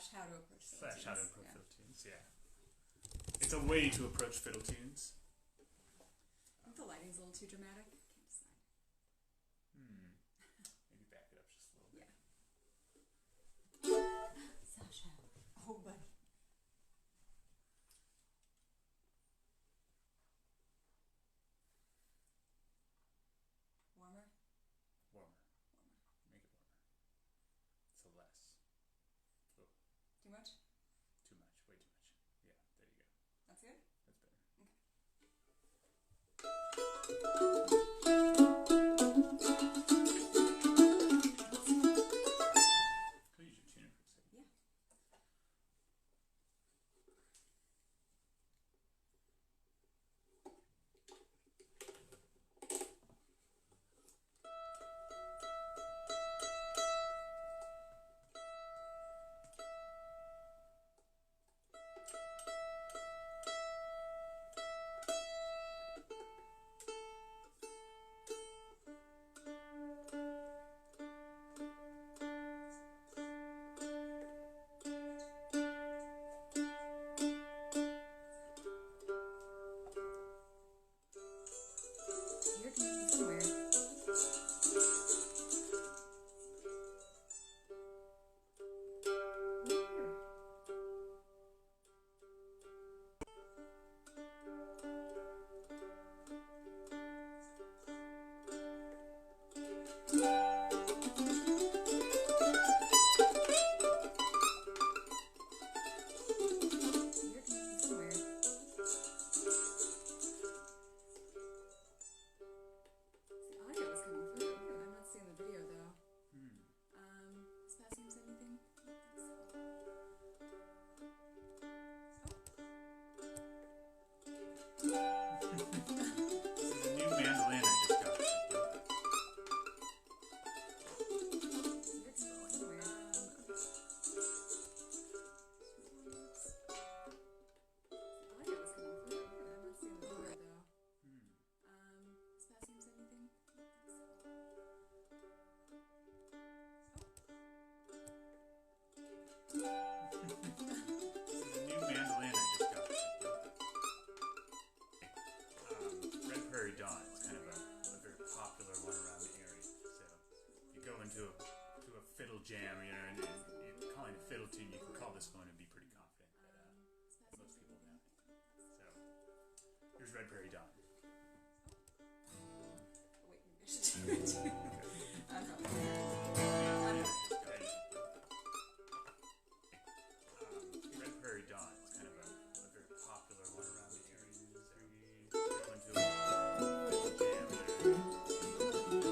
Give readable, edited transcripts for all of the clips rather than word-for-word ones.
Slash how to approach fiddle tunes. Slash how to approach fiddle tunes, yeah. It's a way to approach fiddle tunes. I think the lighting's a little too dramatic. Can't decide. Maybe back it up just a little bit. Yeah. Sasha. Oh, buddy. Warmer? Warmer. Make it warmer. So less. Oh, Too much? too much. Way too much. Yeah, there you go. That's good? That's better. Could use your tuner for a second. Yeah. Here can be somewhere. Here can be somewhere. The audio is coming through. I'm not seeing the video though. Is Passim anything? I don't think so. This is a new mandolin I just got. It's going somewhere. The audio is coming through. I'm not seeing the video though. Is Passim anything? I don't think so. This is a new mandolin I just got. Red Prairie Dawn is kind of a very popular one around the area. So you go into a fiddle jam, you know, and you're calling a fiddle tune, you can call this one and be pretty confident that most people know. So here's Red Prairie Dawn. Wait, maybe I should do it too. I'm not Red Prairie Dawn is kind of a very popular one around the area. So you go into a fiddle jam, you know,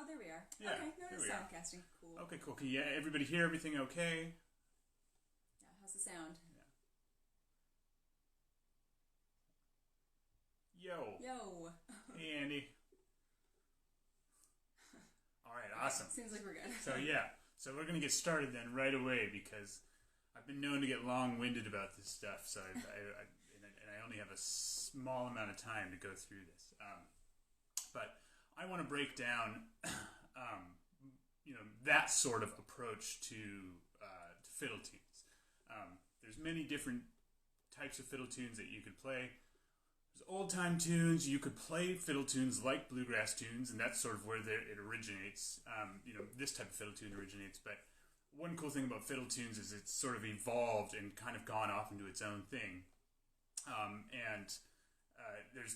there we are. Yeah, Okay, no, here it's we are. soundcasting. Cool. Okay, cool. Can everybody hear everything okay? Yeah, how's the sound? Yo. Yo. Hey, Andy. All right, awesome. Seems like we're good. So we're gonna get started then right away because I've been known to get long-winded about this stuff. So and I only have a small amount of time to go through this. But I want to break down, that sort of approach to fiddle tunes. There's many different types of fiddle tunes that you could play. There's old-time tunes. You could play fiddle tunes like bluegrass tunes, and that's sort of where it originates. This type of fiddle tune originates. But one cool thing about fiddle tunes is it's sort of evolved and kind of gone off into its own thing.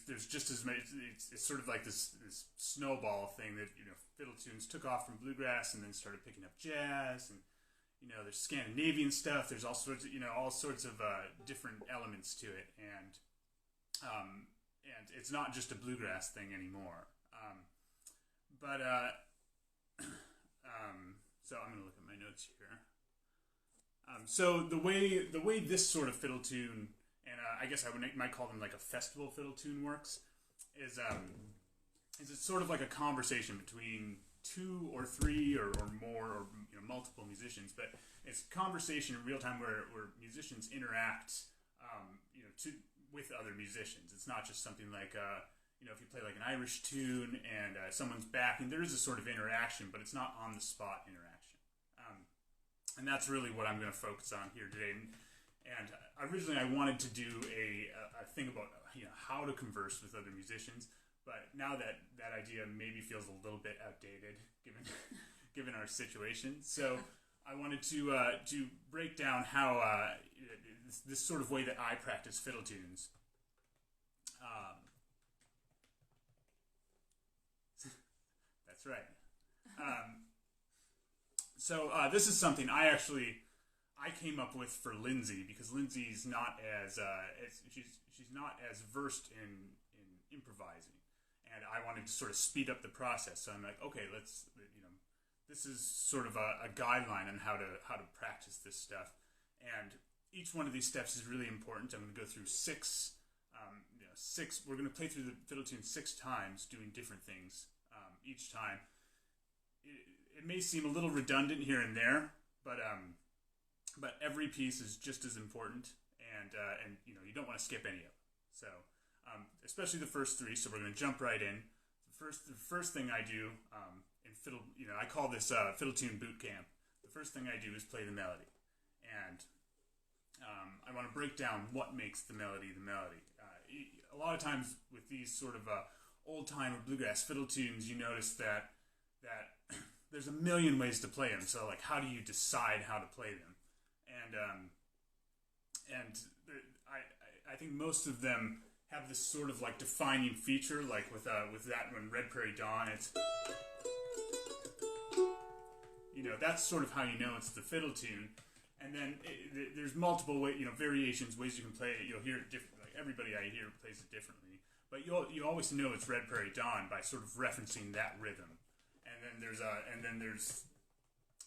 There's just as many. It's sort of like this snowball thing that fiddle tunes took off from bluegrass and then started picking up jazz, and there's Scandinavian stuff. There's all sorts of different elements to it, and it's not just a bluegrass thing anymore. So I'm gonna look at my notes here. So the way this sort of fiddle tune, and I guess I might call them like a festival fiddle tune, works, is it's sort of like a conversation between two or three or more or multiple musicians, but it's conversation in real time where musicians interact with other musicians. It's not just something like if you play like an Irish tune and someone's backing, there is a sort of interaction, but it's not on the spot interaction. And that's really what I'm going to focus on here today. And originally I wanted to do a thing about how to converse with other musicians, but now that idea maybe feels a little bit outdated given our situation. So I wanted to break down how this sort of way that I practice fiddle tunes. That's right. So this is something I came up with for Lindsay, because Lindsay's not as she's not as versed in improvising, and I wanted to sort of speed up the process. So I'm like, okay, this is sort of a guideline on how to practice this stuff, and each one of these steps is really important. I'm going to go through six. We're going to play through the fiddle tune 6 times, doing different things each time. It may seem a little redundant here and there, but every piece is just as important, and you don't want to skip any of them. So especially the first 3. So we're going to jump right in. The first thing I do in fiddle, I call this fiddle tune boot camp. The first thing I do is play the melody, and I want to break down what makes the melody the melody. A lot of times with these sort of old-time or bluegrass fiddle tunes, you notice that there's a million ways to play them. So, like, how do you decide how to play them? And I think most of them have this sort of like defining feature, like with that one, Red Prairie Dawn. It's that's sort of how you know it's the fiddle tune. And then there's multiple variations, ways you can play it. You'll hear it different. Like everybody I hear plays it differently, but you always know it's Red Prairie Dawn by sort of referencing that rhythm. And then there's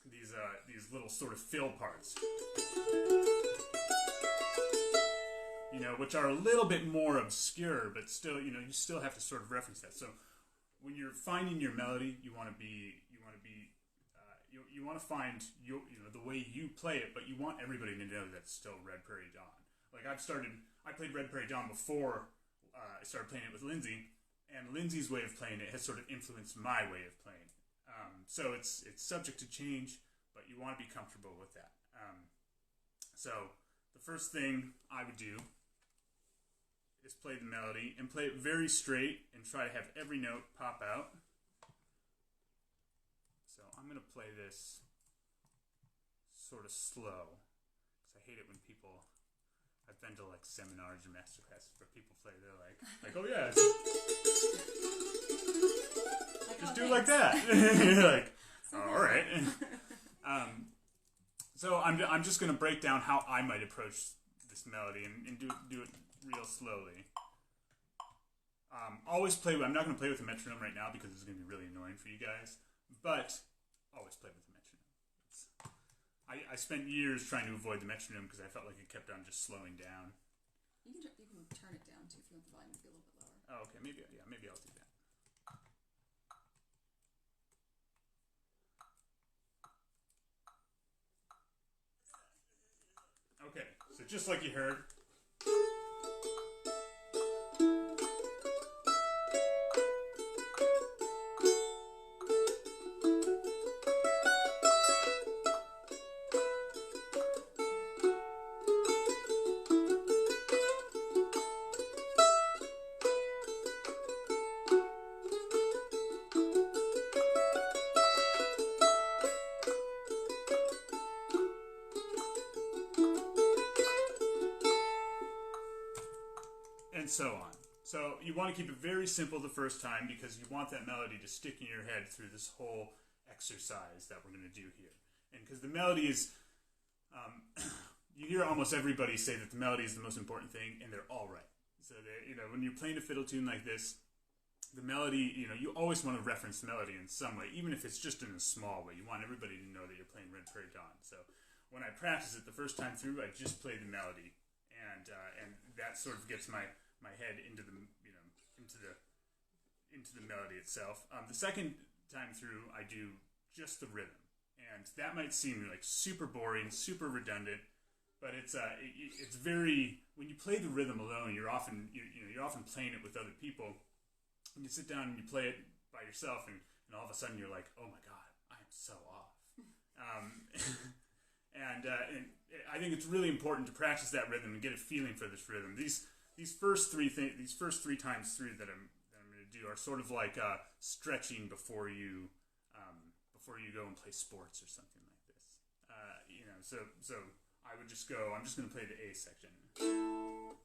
these little sort of fill parts, which are a little bit more obscure, but still, you still have to sort of reference that. So when you're finding your melody, you want to find the way you play it, but you want everybody to know that's still Red Prairie Dawn. Like I played Red Prairie Dawn before I started playing it with Lindsay, and Lindsay's way of playing it has sort of influenced my way of playing it. So it's subject to change, but you want to be comfortable with that. So the first thing I would do is play the melody and play it very straight and try to have every note pop out. So I'm going to play this sort of slow, because I hate it when people... I've been to like seminars or masterclasses where people play. They're like, oh yeah, just do it like that. You're like, all right. So I'm just going to break down how I might approach this melody and do it real slowly. Always play. I'm not going to play with a metronome right now because it's going to be really annoying for you guys. but always play with the metronome. I spent years trying to avoid the metronome because I felt like it kept on just slowing down. You can turn it down too if you want the volume to be a little bit lower. Oh, okay, maybe I'll do that. Okay, so just like you heard. And so on. So you want to keep it very simple the first time because you want that melody to stick in your head through this whole exercise that we're going to do here. And because the melody is, you hear almost everybody say that the melody is the most important thing, and they're all right. So when you're playing a fiddle tune like this, the melody, you always want to reference the melody in some way, even if it's just in a small way. You want everybody to know that you're playing Red Prairie Dawn. So when I practice it the first time through, I just play the melody, and that sort of gets my head into the melody itself. The second time through, I do just the rhythm, and that might seem like super boring, super redundant, but it's very, when you play the rhythm alone, you're often playing it with other people. When you sit down and you play it by yourself, and all of a sudden you're like, oh my god, I am so off. And I think it's really important to practice that rhythm and get a feeling for this rhythm. These first three times through that I'm going to do are sort of like stretching before you go and play sports or something like this. So I would just go. I'm just going to play the A section with the metronome.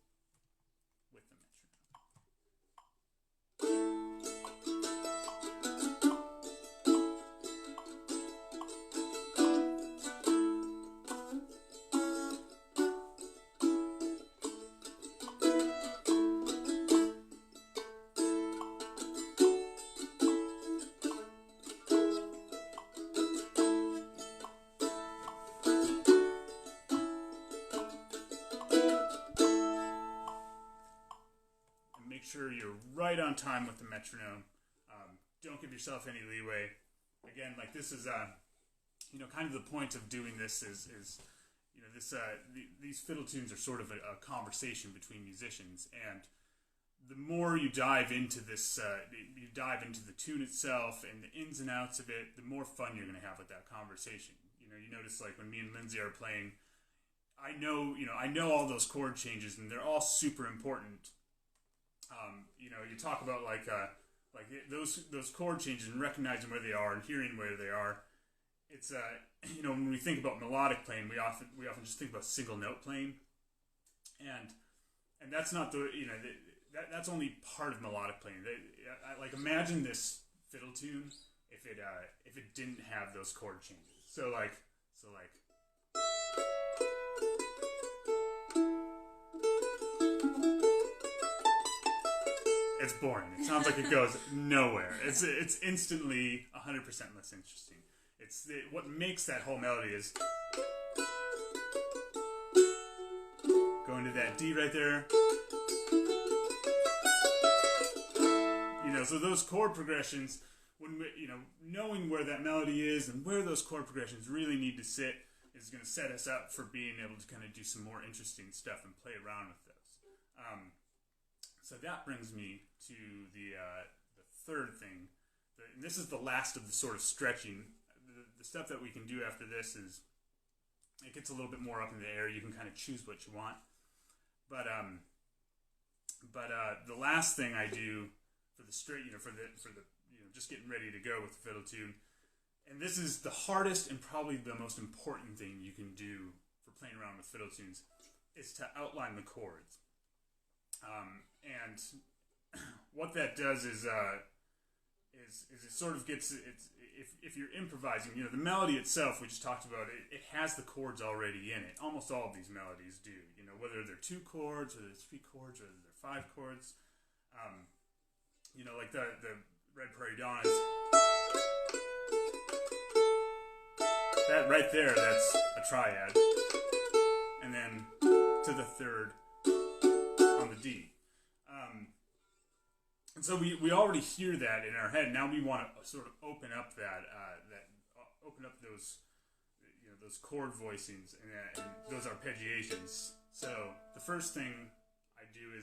Make sure you're right on time with the metronome. Don't give yourself any leeway. Again, like this is, kind of the point of doing this is these fiddle tunes are sort of a conversation between musicians, and the more you dive into this, you dive into the tune itself and the ins and outs of it, the more fun you're going to have with that conversation. You notice like when me and Lindsay are playing, I know all those chord changes, and they're all super important. You talk about like those chord changes and recognizing where they are and hearing where they are. It's when we think about melodic playing, we often just think about single note playing, and that's not that's only part of melodic playing. Like imagine this fiddle tune if it didn't have those chord changes. So like. It's boring. It sounds like it goes nowhere. It's instantly 100% less interesting. What makes that whole melody is going to that D right there. So those chord progressions, when knowing where that melody is and where those chord progressions really need to sit is going to set us up for being able to kind of do some more interesting stuff and play around with those. So that brings me to the third thing. And this is the last of the sort of stretching. The stuff that we can do after this is, it gets a little bit more up in the air. You can kind of choose what you want. But the last thing I do for the straight, for the just getting ready to go with the fiddle tune, and this is the hardest and probably the most important thing you can do for playing around with fiddle tunes, is to outline the chords. And what that does is it sort of gets if you're improvising, the melody itself we just talked about, it has the chords already in it. Almost all of these melodies do. Whether they're 2 chords or they're 3 chords or they're 5 chords. Like the Red Prairie Dawn is. that right there, that's a triad. And then to the third on the D. And so we already hear that in our head. Now we want to sort of open up open up those those chord voicings and those arpeggiations. So the first thing I do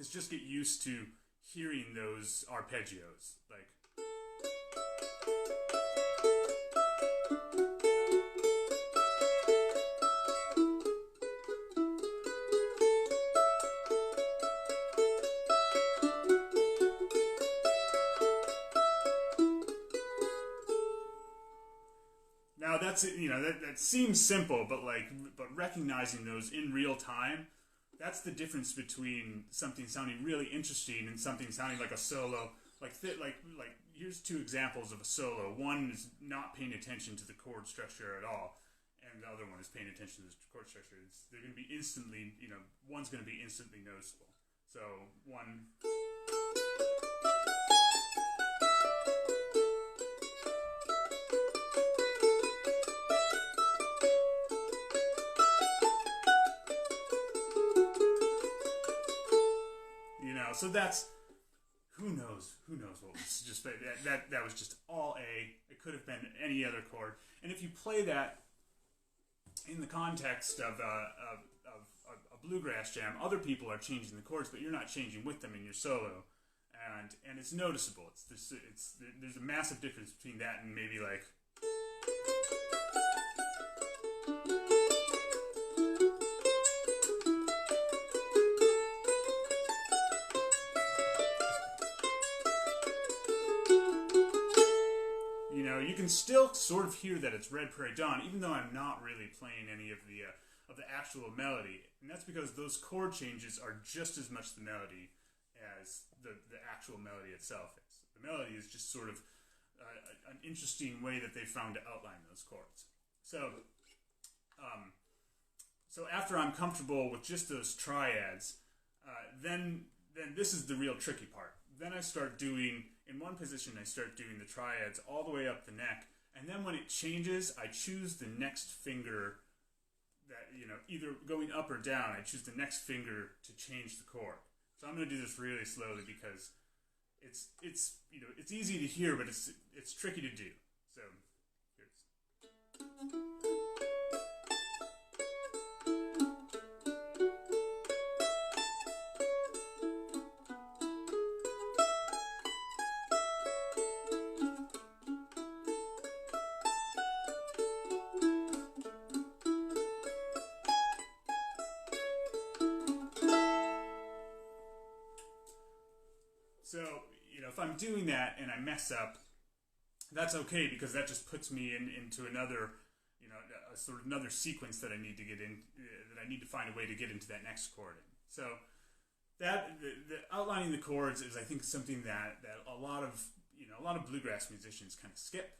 is just get used to hearing those arpeggios, like. Now that's that seems simple, but recognizing those in real time, that's the difference between something sounding really interesting and something sounding like a solo. Like here's two examples of a solo. One is not paying attention to the chord structure at all, and the other one is paying attention to the chord structure. They're going to be instantly, one's going to be instantly noticeable. So one. So that's who knows what was just that was just all A. It could have been any other chord. And if you play that in the context of a bluegrass jam, other people are changing the chords, but you're not changing with them in your solo, and it's noticeable. There's a massive difference between that and maybe like. You can still sort of hear that it's Red Prairie Dawn, even though I'm not really playing any of the actual melody, and that's because those chord changes are just as much the melody as the actual melody itself is. The melody is just sort of an interesting way that they found to outline those chords. So after I'm comfortable with just those triads, then this is the real tricky part. Then I start doing. In one position, I start doing the triads all the way up the neck, and then when it changes, I choose the next finger that, either going up or down, I choose the next finger to change the chord. So I'm going to do this really slowly because it's easy to hear, but it's tricky to do. So here's. So, if I'm doing that and I mess up, that's okay because that just puts me into another, a sort of another sequence that I need to get in, that I need to find a way to get into that next chord in. So, that the outlining the chords is, I think, something that a lot of bluegrass musicians kind of skip,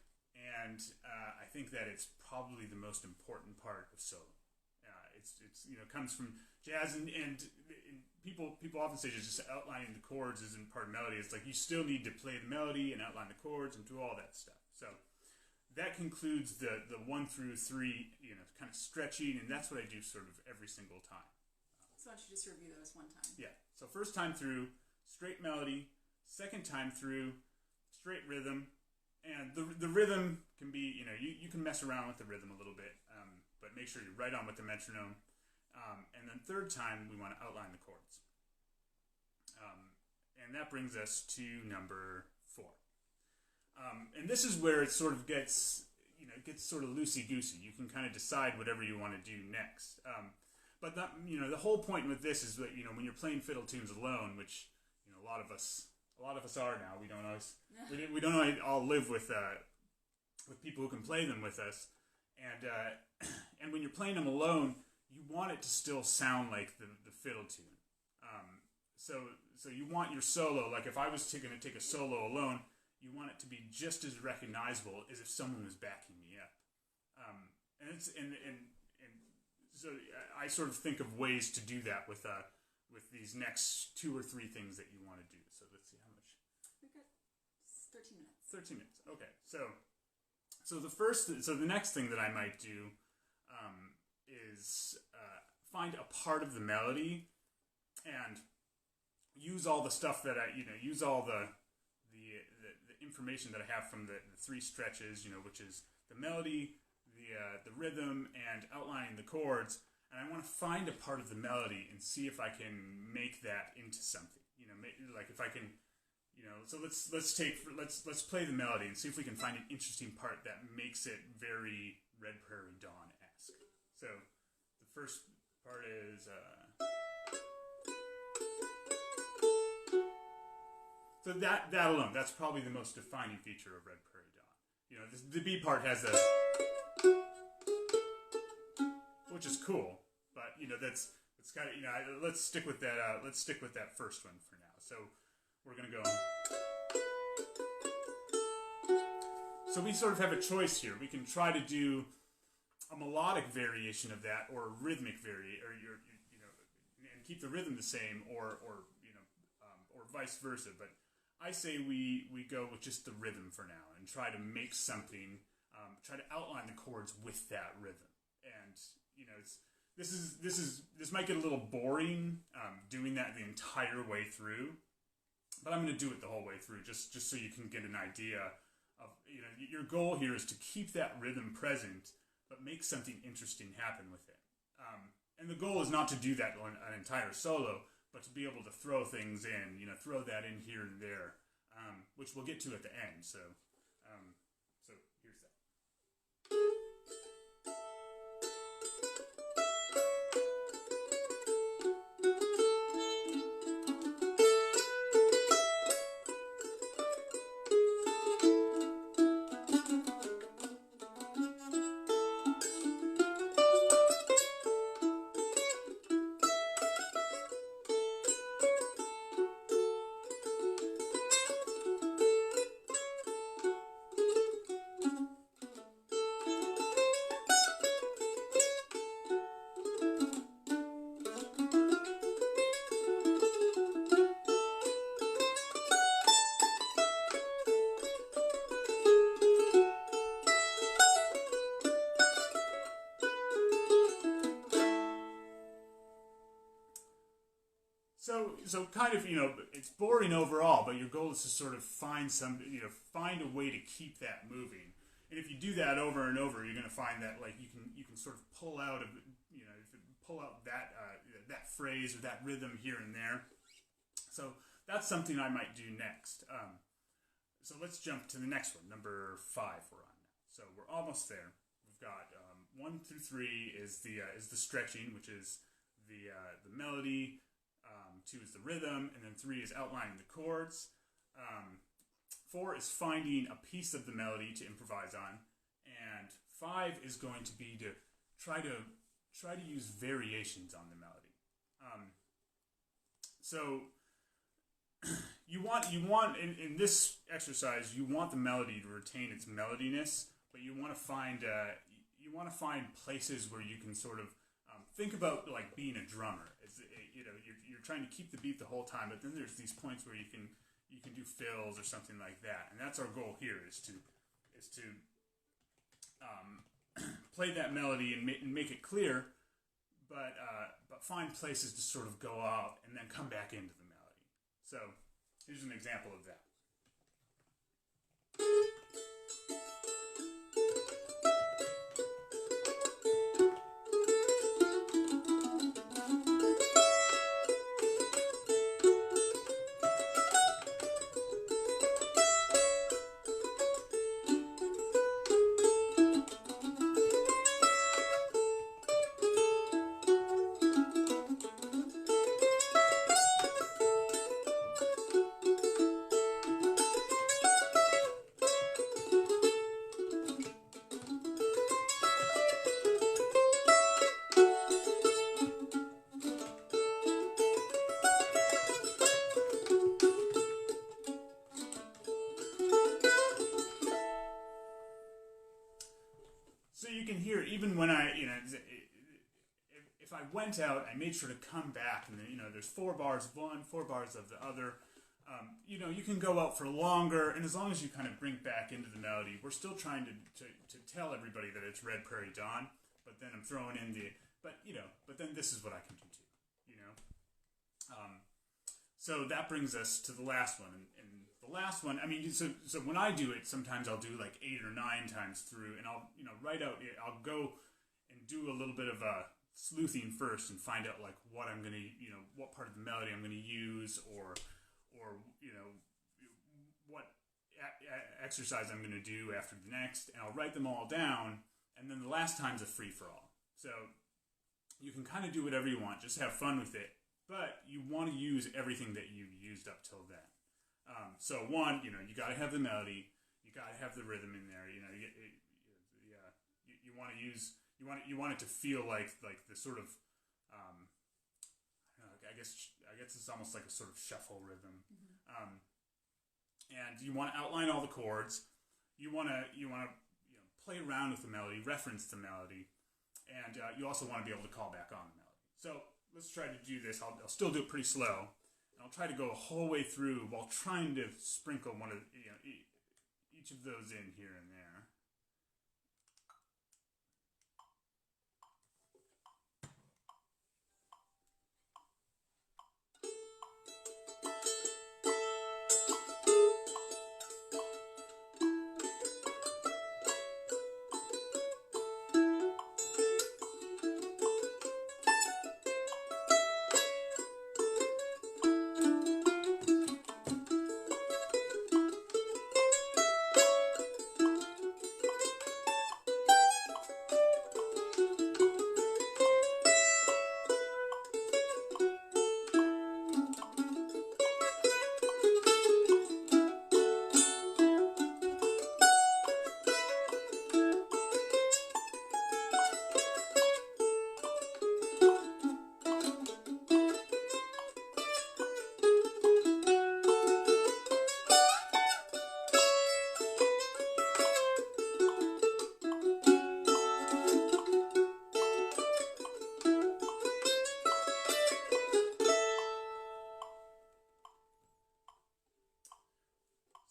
and I think that it's probably the most important part of solo. It's comes from jazz and people often say just outlining the chords isn't part of melody. It's like you still need to play the melody and outline the chords and do all that stuff. So that concludes the 1 through 3, kind of stretching, and that's what I do sort of every single time. So why don't you just review those one time? Yeah. So first time through, straight melody. Second time through, straight rhythm. And the rhythm can be, you can mess around with the rhythm a little bit, but make sure you're right on with the metronome. And then third time, we want to outline the chords. And that brings us to number 4. And this is where it sort of gets sort of loosey-goosey. You can kind of decide whatever you want to do next. But that, the whole point with this is that, when you're playing fiddle tunes alone, which, a lot of us are now. We don't always, we don't all live with people who can play them with us. And when you're playing them alone, you want it to still sound like the fiddle tune. So you want your solo, like if I was going to take a solo alone, you want it to be just as recognizable as if someone was backing me up. So I sort of think of ways to do that with these next 2 or 3 things that you want to do. So let's see how much. We've got 13 minutes. 13 minutes. Okay. So the next thing that I might do is find a part of the melody and use all the stuff that use all the information that I have from the three stretches, which is the melody, the rhythm, and outlining the chords. And I want to find a part of the melody and see if I can make that into something. Like if I can, So let's play the melody and see if we can find an interesting part that makes it very Red Prairie Dawn-esque. So the first part is. So that alone, that's probably the most defining feature of Red Prairie Dawn. The B part has a, which is cool, but that's kind of let's stick with that. Let's stick with that first one for now. So we're gonna go. So we sort of have a choice here. We can try to do a melodic variation of that, or a rhythmic variation, and keep the rhythm the same, or vice versa. But I say we go with just the rhythm for now and try to make something, try to outline the chords with that rhythm. And this might get a little boring doing that the entire way through, but I'm going to do it the whole way through just so you can get an idea of your goal here is to keep that rhythm present, but make something interesting happen with it. And the goal is not to do that on an entire solo, but to be able to throw things in, throw that in here and there, which we'll get to at the end. So here's that. So kind of, it's boring overall, but your goal is to sort of find find a way to keep that moving. And if you do that over and over, you're going to find that you can sort of pull out that phrase or that rhythm here and there. So that's something I might do next. So let's jump to the next one, number 5 we're on now. So we're almost there. We've got 1 through 3 is the stretching, which is the melody. 2 is the rhythm, and then 3 is outlining the chords. 4 is finding a piece of the melody to improvise on, and 5 is going to be to try to use variations on the melody. So you want in this exercise you want the melody to retain its melodiness, but you want to find places where you can sort of think about like being a drummer. You're trying to keep the beat the whole time, but then there's these points where you can do fills or something like that, and that's our goal here is to play that melody and make it clear, but find places to sort of go out and then come back into the melody. So here's an example of that. Even when if I went out, I made sure to come back, and then, there's 4 bars of one, 4 bars of the other, You can go out for longer, and as long as you kind of bring back into the melody, we're still trying to tell everybody that it's Red Prairie Dawn, but then I'm throwing in but then this is what I can do too, So that brings us to the last one, and the last one, so when I do it, sometimes I'll do like 8 or 9 times through, and I'll, write out, I'll go and do a little bit of sleuthing first and find out like what I'm going to, what part of the melody I'm going to use, or what exercise I'm going to do after the next, and I'll write them all down, and then the last time's a free-for-all. So you can kind of do whatever you want, just have fun with it, but you want to use everything that you've used up till then. So one, you got to have the melody, you got to have the rhythm in there, you want to use, you want it to feel like the sort of, I guess it's almost like a sort of shuffle rhythm. And you want to outline all the chords. You want to play around with the melody, reference the melody, and you also want to be able to call back on the melody. So let's try to do this. I'll still do it pretty slow, and I'll try to go a whole way through while trying to sprinkle one of each of those in here and there.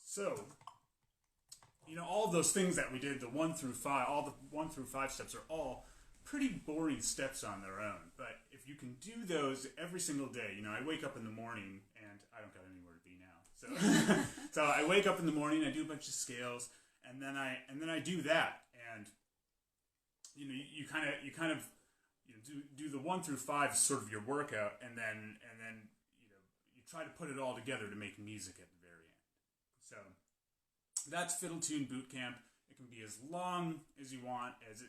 So, all of those things that we did, the 1 through 5, all the 1 through 5 steps are all pretty boring steps on their own. But if you can do those every single day, I wake up in the morning, and I don't got anywhere to be now. So, so I wake up in the morning, I do a bunch of scales, and then I do that, and you kind of do the 1 through 5 as sort of your workout, and then you try to put it all together to make music at the very end. So that's Fiddle Tune Boot Camp. It can be as long as you want, as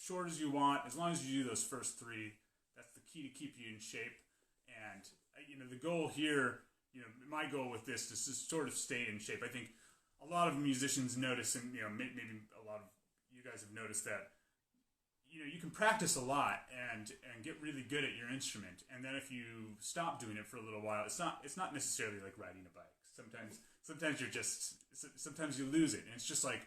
short as you want, as long as you do those first 3. That's the key to keep you in shape. And the goal here, my goal with this is to sort of stay in shape. I think a lot of musicians notice, and maybe a lot of you guys have noticed that you can practice a lot and get really good at your instrument, and then if you stop doing it for a little while, it's not necessarily like riding a bike. Sometimes you lose it, and it's just like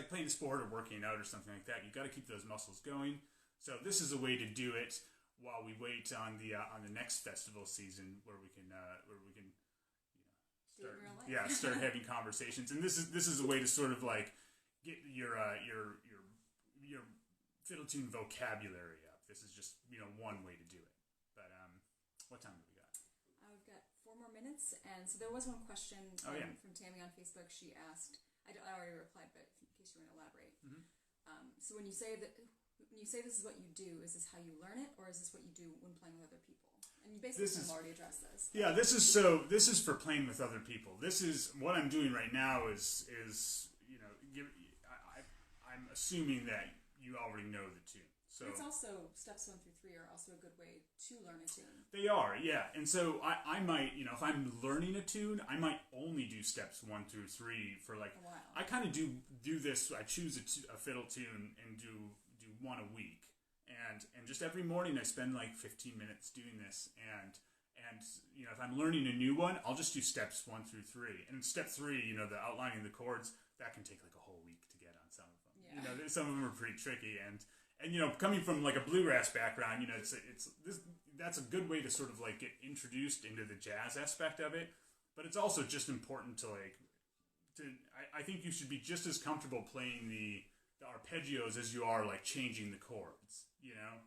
playing a sport or working out or something like that. You got to keep those muscles going. So this is a way to do it while we wait on the next festival season where we can start having conversations. And this is a way to sort of like get your fiddle tune vocabulary up. This is just one way to do it. But what time do we got? We've got 4 more minutes, and so there was one question from Tammy on Facebook. She asked, I already replied, but in case you want to elaborate. Mm-hmm. So when you say this is what you do, is this how you learn it, or is this what you do when playing with other people? And you basically have already addressed this. Yeah, this is for playing with other people. This is what I'm doing right now. I'm assuming that you already know the tune. So it's also steps 1 through 3 are also a good way to learn a tune. They are, yeah. And so I might, if I'm learning a tune, I might only do steps 1 through 3 for like a while. I kind of do this. I choose a fiddle tune and do one a week, and just every morning I spend like 15 minutes doing this. And if I'm learning a new one, I'll just do steps 1 through 3. And step 3, the outlining the chords, that can take like a whole week to get on some of them. Yeah. Some of them are pretty tricky, and coming from like a bluegrass background, that's a good way to sort of like get introduced into the jazz aspect of it. but it's also just important to I think you should be just as comfortable playing the arpeggios as you are like changing the chords, you know,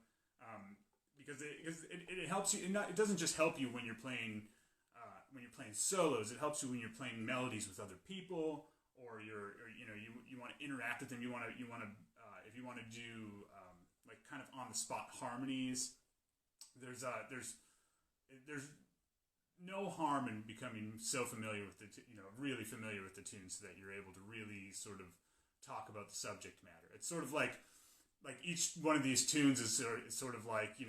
because it helps you. It doesn't just help you when you're playing solos. It helps you when you're playing melodies with other people, or you want to interact with them. You want to if you want to do like kind of on the spot harmonies. There's no harm in becoming so familiar with really familiar with the tunes so that you're able to really sort of talk about the subject matter. It's sort of like each one of these tunes is sort of like, you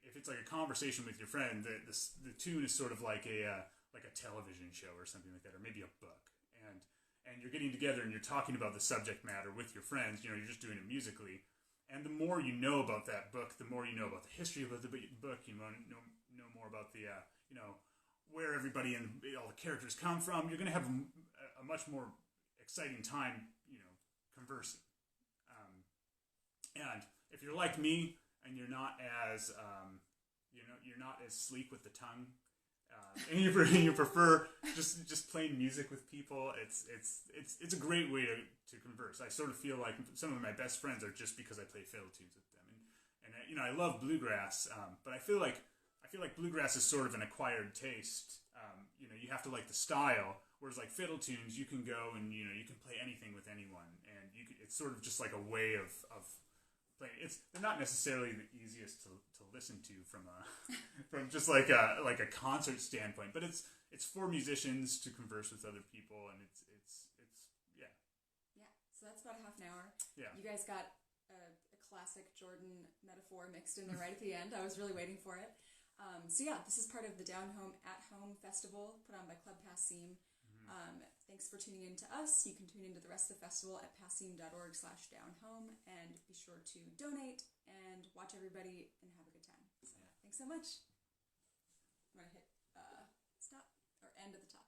if it's like a conversation with your friend, the tune is sort of like a television show or something like that, or maybe a book, and you're getting together and you're talking about the subject matter with your friends. You're just doing it musically, and the more you know about that book, the more you know about the history of the book. You want to know more about the where everybody and all the characters come from. You're going to have a much more exciting time, conversing. And if you're like me and you're not as you're not as sleek with the tongue, and you prefer just playing music with people, it's a great way to converse. I sort of feel like some of my best friends are just because I play fiddle tunes with them, and I love bluegrass, but I feel like bluegrass is sort of an acquired taste. You have to like the style, whereas like fiddle tunes, you can go and you can play anything with anyone, and it's sort of just like a way of playing. They're not necessarily the easiest to listen to from just like a concert standpoint, but it's for musicians to converse with other people, and it's yeah. So that's about a half an hour. Yeah, you guys got a classic Jordan metaphor mixed in there right at the end. I was really waiting for it. So yeah, this is part of the Down Home at Home festival put on by Club Passim. Thanks for tuning in to us. You can tune into the rest of the festival at passim.org/downhome, and be sure to donate and watch everybody and have a good time. So, thanks so much. I'm going to hit stop or end at the top.